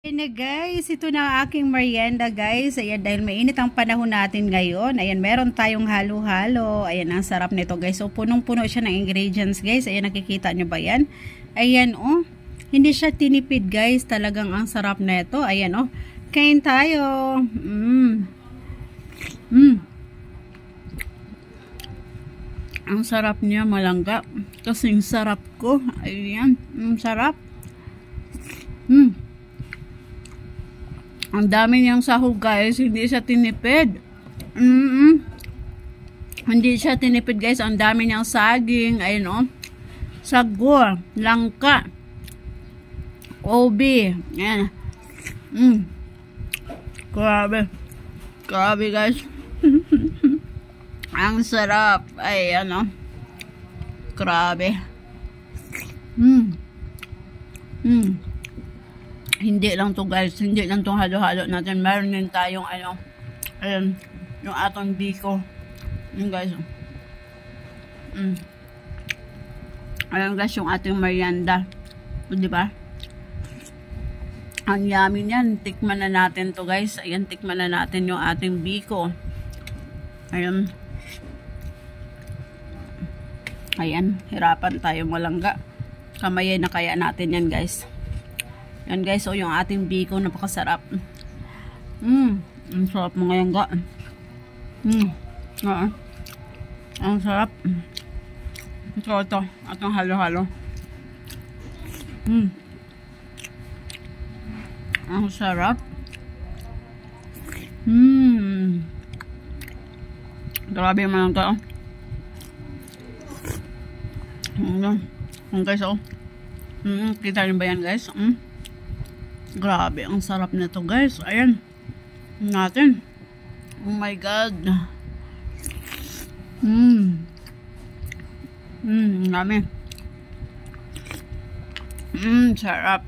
Ayan na guys, ito na ang aking merienda guys. Ayan, dahil mainit ang panahon natin ngayon. Ayan, meron tayong halo-halo. Ayan, ang sarap nito guys. So, punong-puno siya ng ingredients guys. Ayan, nakikita nyo ba yan? Ayan, oh. Hindi siya tinipid guys. Talagang ang sarap nito. Ayan, oh. Kain tayo. Ang sarap niya, malangga. Kasing sarap ko. Ayan, ang sarap. Ang dami niyang sahog guys, hindi siya tinipid. Hindi siya tinipid guys, ang dami niyang saging, ayun oh. Sagor, langka, obi, ayan. Grabe. Grabe guys. Ang sarap. Ay, ano. Grabe. Hindi lang to guys, hindi lang tong halo-halo natin. Meron din tayong ano, yung atong biko. Yung guys. Ayan guys, yung ating merienda. Di ba? Ang yummy niyan. Tikman na natin to guys. Ayan, tikman na natin yung ating biko. Ayan. Ayan, hirapan tayo malangga. Kamayin na kaya natin yan guys. Yan guys, so yung ating biko, napakasarap. Ang sarap mga yangga. Ang sarap. Ito, atong halo-halo. Ang sarap. Grabe yung mga yangga. Guys, oh. Kita nyo ba yan guys? Grabe, ang sarap nito guys. Ayan. Natin. Oh my God. Dami. Sarap.